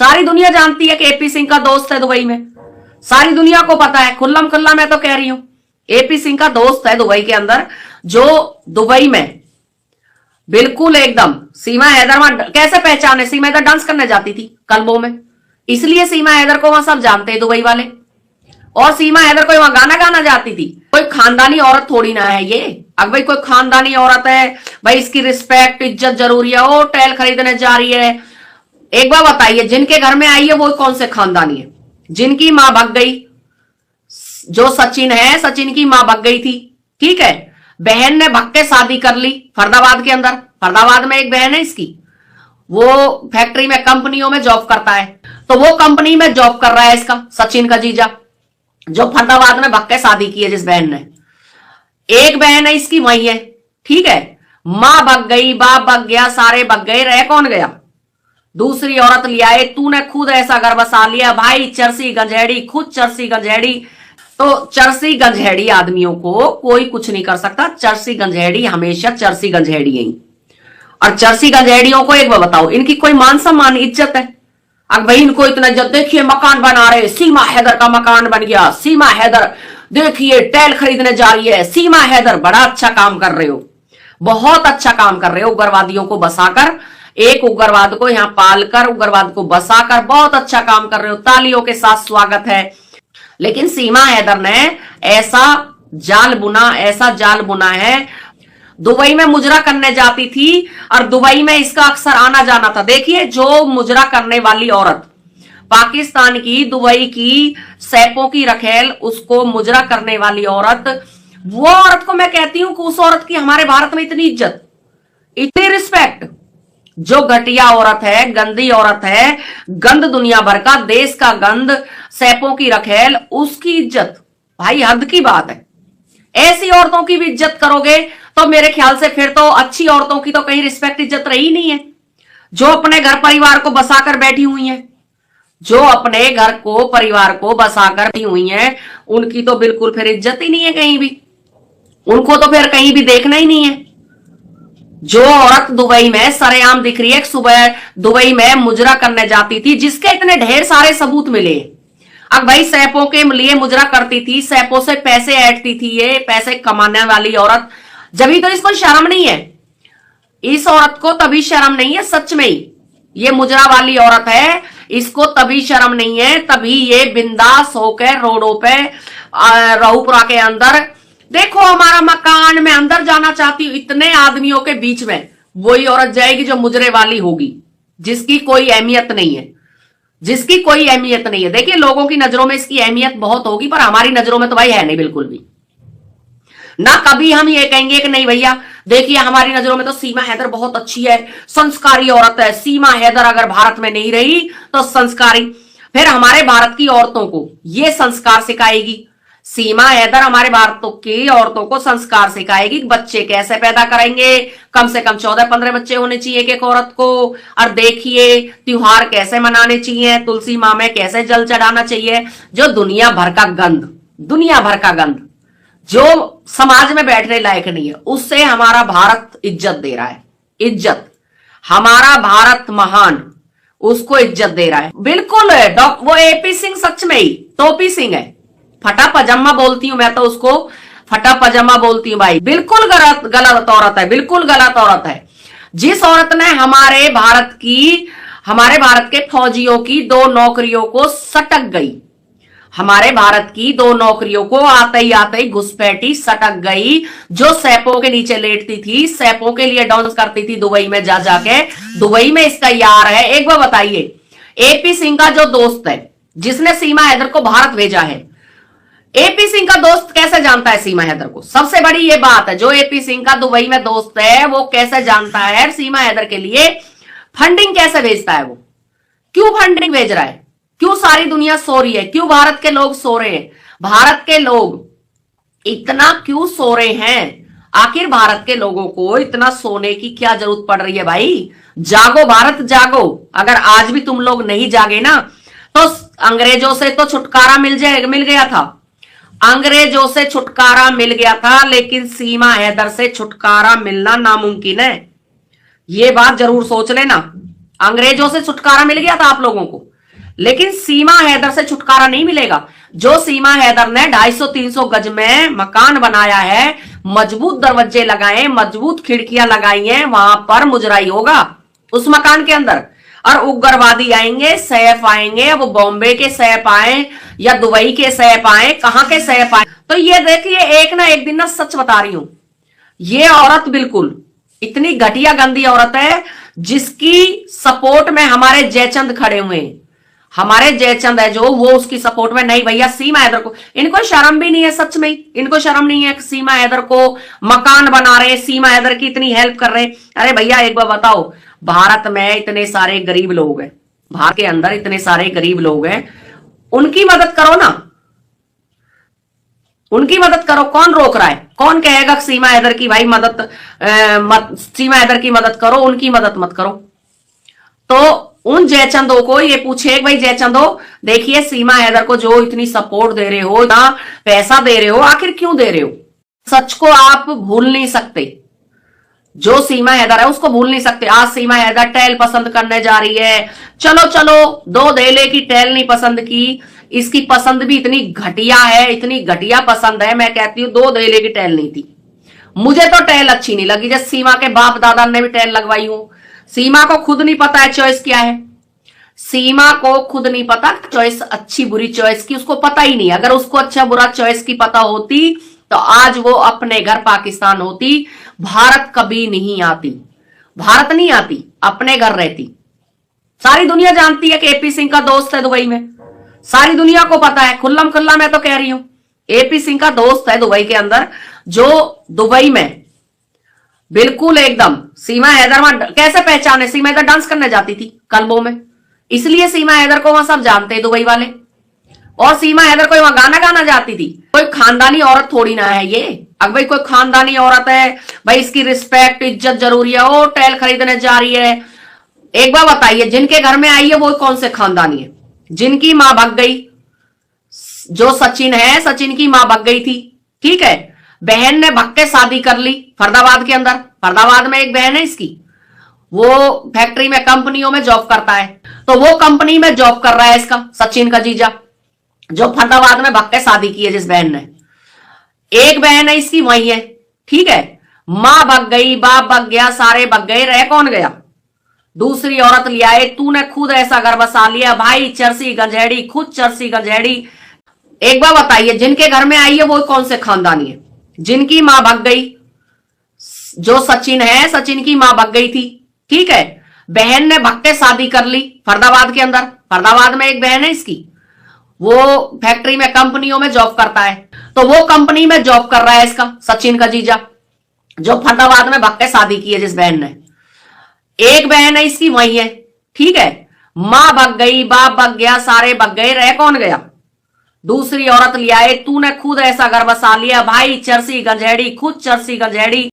सारी दुनिया जानती है कि एपी सिंह का दोस्त है दुबई में, सारी दुनिया को पता है, खुल्लम खुल्ला मैं तो कह रही हूं। एपी सिंह का दोस्त है दुबई के अंदर, जो दुबई में बिल्कुल एकदम सीमा हैदर कैसे पहचाने, सीमा हैदर डांस करने जाती थी क्लबों में, इसलिए सीमा हैदर को वहां सब जानते हैं दुबई वाले। और सीमा हैदर कोई वहां गाना गाना जाती थी, कोई खानदानी औरत थोड़ी ना है ये। अब भाई कोई खानदानी औरत है भाई, इसकी रिस्पेक्ट इज्जत जरूरी है, वो टेल खरीदने जा रही है। एक बार बताइए, जिनके घर में आई है वो कौन से खानदानी है? जिनकी मां भग गई, जो सचिन है, सचिन की मां भग गई थी, ठीक है, बहन ने भग के शादी कर ली फरीदाबाद के अंदर। फरीदाबाद में एक बहन है इसकी, वो फैक्ट्री में कंपनियों में जॉब करता है, तो वो कंपनी में जॉब कर रहा है इसका सचिन का जीजा, जो फरीदाबाद में भग के शादी की है जिस बहन ने। एक बहन है इसकी वही है, ठीक है, मां भग गई, बाप भग गया, सारे भग गए, रह कौन गया? दूसरी औरत लिया है। तूने खुद ऐसा घर बसा लिया भाई, चरसी गंजेड़ी, खुद चरसी गंजेड़ी। तो चरसी गंजेड़ी आदमियों को कोई कुछ नहीं कर सकता, चरसी गंजेड़ी हमेशा चरसी गंजेड़ी ही। और चरसी गंजेड़ियों को एक बार बताओ, इनकी कोई मान सम्मान इज्जत है? अब भाई इनको इतना इज्जत, देखिए मकान बना रहे, सीमा हैदर का मकान बन गया, सीमा हैदर देखिए टेल खरीदने जा रही है, सीमा हैदर बड़ा अच्छा काम कर रहे हो, बहुत अच्छा काम कर रहे हो, उग्रवादियों को बसाकर, एक उग्रवाद को यहां पालकर, उग्रवाद को बसाकर बहुत अच्छा काम कर रहे हो, तालियों के साथ स्वागत है। लेकिन सीमा हैदर ने ऐसा जाल बुना है, दुबई में मुजरा करने जाती थी और दुबई में इसका अक्सर आना जाना था। देखिए, जो मुजरा करने वाली औरत पाकिस्तान की, दुबई की सैपों की रखेल, उसको मुजरा करने वाली औरत, वो औरत को मैं कहती हूं कि उस औरत की हमारे भारत में इतनी इज्जत, इतनी रिस्पेक्ट। जो घटिया औरत है, गंदी औरत है, गंद दुनिया भर का, देश का गंद, सैपों की रखेल, उसकी इज्जत भाई हद की बात है। ऐसी औरतों की भी इज्जत करोगे तो मेरे ख्याल से फिर तो अच्छी औरतों की तो कहीं रिस्पेक्ट इज्जत रही नहीं है। जो अपने घर परिवार को बसाकर बैठी हुई हैं, जो अपने घर को परिवार को बसाकर बैठी हुई हैं, उनकी तो बिल्कुल फिर इज्जत ही नहीं है कहीं भी, उनको तो फिर कहीं भी देखना ही नहीं है। जो औरत दुबई में सरेआम दिख रही है, सुबह दुबई में मुजरा करने जाती थी, जिसके इतने ढेर सारे सबूत मिले। अब भाई सैपों के लिए मुजरा करती थी, सैपों से पैसे ऐंठती थी, ये पैसे कमाने वाली औरत, जब तो इसको शर्म नहीं है, इस औरत को तभी शर्म नहीं है, सच में ही ये मुजरा वाली औरत है, इसको तभी शर्म नहीं है, तभी ये बिंदास होकर रोडों पे राहूपुरा के अंदर, देखो हमारा मकान, में अंदर जाना चाहती हूं, इतने आदमियों के बीच में वही औरत जाएगी जो मुजरे वाली होगी, जिसकी कोई अहमियत नहीं है, जिसकी कोई अहमियत नहीं है। देखिए, लोगों की नजरों में इसकी अहमियत बहुत होगी, पर हमारी नजरों में तो भाई है नहीं बिल्कुल भी ना। कभी हम ये कहेंगे कि नहीं भैया देखिए हमारी नजरों में तो सीमा हैदर बहुत अच्छी है, संस्कारी औरत है, सीमा हैदर अगर भारत में नहीं रही तो संस्कारी, फिर हमारे भारत की औरतों को ये संस्कार सिखाएगी, सीमा हैदर हमारे भारत की औरतों को संस्कार सिखाएगी, बच्चे कैसे पैदा करेंगे, कम से कम 14-15 बच्चे होने चाहिए एक औरत को, और देखिए त्योहार कैसे मनाने चाहिए, तुलसी माँ में कैसे जल चढ़ाना चाहिए। जो दुनिया भर का गंद जो समाज में बैठने लायक नहीं है, उससे हमारा भारत इज्जत दे रहा है, इज्जत, हमारा भारत महान, उसको इज्जत दे रहा है। बिल्कुल वो एपी सिंह सच में ही टोपी सिंह है, फटा पजामा बोलती हूं मैं तो उसको, फटा पजामा बोलती हूं भाई, बिल्कुल गलत औरत है, बिल्कुल गलत औरत है। जिस औरत ने हमारे भारत के फौजियों की 2 नौकरियों को सटक गई, हमारे भारत की 2 नौकरियों को आते ही घुसपैठी सटक गई, जो सैपों के नीचे लेटती थी, सैपों के लिए डांस करती थी दुबई में जाके, दुबई में इसका यार है। एक बार बताइए, एपी सिंह का जो दोस्त है, जिसने सीमा हैदर को भारत भेजा है, एपी सिंह का दोस्त कैसे जानता है सीमा हैदर को? सबसे बड़ी ये बात है, जो एपी सिंह का दुबई में दोस्त है वो कैसे जानता है सीमा हैदर के लिए फंडिंग कैसे भेजता है, वो क्यों फंडिंग भेज रहा है, क्यों सारी दुनिया सो रही है, क्यों भारत के लोग सो रहे हैं, भारत के लोग इतना क्यों सो रहे हैं? आखिर भारत के लोगों को इतना सोने की क्या जरूरत पड़ रही है भाई? जागो भारत जागो। अगर आज भी तुम लोग नहीं जागे ना तो अंग्रेजों से तो छुटकारा मिल गया था, अंग्रेजों से छुटकारा मिल गया था, लेकिन सीमा हैदर से छुटकारा मिलना नामुमकिन है। ये बात जरूर सोच लेना, अंग्रेजों से छुटकारा मिल गया था आप लोगों को, लेकिन सीमा हैदर से छुटकारा नहीं मिलेगा। जो सीमा हैदर ने 250-300 गज में मकान बनाया है, मजबूत दरवाजे लगाए, मजबूत खिड़कियां लगाई हैं, वहां पर मुजराई होगा उस मकान के अंदर। और उग्रवादी आएंगे, सैफ आएंगे, वो बॉम्बे के सैफ आए या दुबई के सैफ आए, कहां के सैफ आए। तो ये देखिए, एक ना एक दिन ना सच बता रही हूं, ये औरत बिल्कुल इतनी घटिया गंदी औरत है जिसकी सपोर्ट में हमारे जयचंद खड़े हुए हैं। हमारे जयचंद है जो, वो उसकी सपोर्ट में नहीं। भैया सीमा हैदर को, इनको शर्म भी नहीं है, सच में इनको शर्म नहीं है कि सीमा हैदर को मकान बना रहे, सीमा हैदर की इतनी हेल्प कर रहे। अरे भैया एक बार बताओ, भारत में इतने सारे गरीब लोग हैं, भारत के अंदर इतने सारे गरीब लोग हैं, उनकी मदद करो ना, उनकी मदद करो। कौन रोक रहा है? कौन कहेगा सीमा हैदर की भाई मदद सीमा हैदर की मदद करो, उनकी मदद मत करो? तो उन जयचंदों को ये पूछे, भाई जयचंदो देखिए, सीमा हैदर को जो इतनी सपोर्ट दे रहे हो, इतना पैसा दे रहे हो, आखिर क्यों दे रहे हो? सच को आप भूल नहीं सकते, जो सीमा हैदर है उसको भूल नहीं सकते। आज सीमा हैदर टैल पसंद करने जा रही है, चलो चलो, 2 धेले की टैल नहीं पसंद की, इसकी पसंद भी इतनी घटिया है, इतनी घटिया पसंद है। मैं कहती हूं 2 धेले की टैल नहीं थी, मुझे तो टैल अच्छी नहीं लगी। जैसे सीमा के बाप दादा ने भी टैल लगवाई हूं, सीमा को खुद नहीं पता है चॉइस क्या है, सीमा को खुद नहीं पता चॉइस अच्छी बुरी चॉइस की, उसको पता ही नहीं। अगर उसको अच्छा बुरा चॉइस की पता होती तो आज वो अपने घर पाकिस्तान होती, भारत कभी नहीं आती, भारत नहीं आती, अपने घर रहती। सारी दुनिया जानती है कि एपी सिंह का दोस्त है दुबई में, सारी दुनिया को पता है, खुल्लम खुल्ला मैं तो कह रही हूं, एपी सिंह का दोस्त है दुबई के अंदर, जो दुबई में बिल्कुल एकदम। सीमा हैदर वहां कैसे पहचाने? सीमा हैदर डांस करने जाती थी क्लबों में, इसलिए सीमा हैदर को वहां सब जानते हैं दुबई वाले। और सीमा हैदर कोई वहां गाना गाना जाती थी, कोई खानदानी औरत थोड़ी ना है ये। अगर भाई कोई खानदानी औरत है, भाई इसकी रिस्पेक्ट इज्जत जरूरी है, वो टैल खरीदने जा रही है। एक बार बताइए, जिनके घर में आई है वो कौन से खानदानी है? जिनकी मां भाग गई, जो सचिन है, सचिन की मां भाग गई थी, ठीक है, बहन ने भग के शादी कर ली फरीदाबाद के अंदर। फरीदाबाद में एक बहन है इसकी, वो फैक्ट्री में, कंपनियों में जॉब करता है, तो वो कंपनी में जॉब कर रहा है इसका सचिन का जीजा, जो फरीदाबाद में भग के शादी की है जिस बहन ने। एक बहन है इसकी वही है, ठीक है, मां भग गई, बाप भग गया, सारे भग गए, रह कौन गया? दूसरी औरत लिया है। तूने खुद ऐसा घर बसा लिया भाई, चरसी गंजेड़ी, खुद चरसी गंजेड़ी। एक बार बताइए, जिनके घर में आई है वो कौन से खानदानी है? जिनकी मां भग गई, जो सचिन है, सचिन की मां भग गई थी, ठीक है, बहन ने भग के शादी कर ली फरीदाबाद के अंदर। फरीदाबाद में एक बहन है इसकी, वो फैक्ट्री में, कंपनियों में जॉब करता है, तो वो कंपनी में जॉब कर रहा है इसका सचिन का जीजा, जो फरीदाबाद में भग के शादी की है जिस बहन ने। एक बहन है इसकी वही है, ठीक है, मां भग गई, बाप भग गया, सारे भग गए, रह कौन गया? दूसरी औरत लिया है। तूने खुद ऐसा घर बसा लिया भाई, चरसी गंजेड़ी, खुद चरसी गंजेड़ी।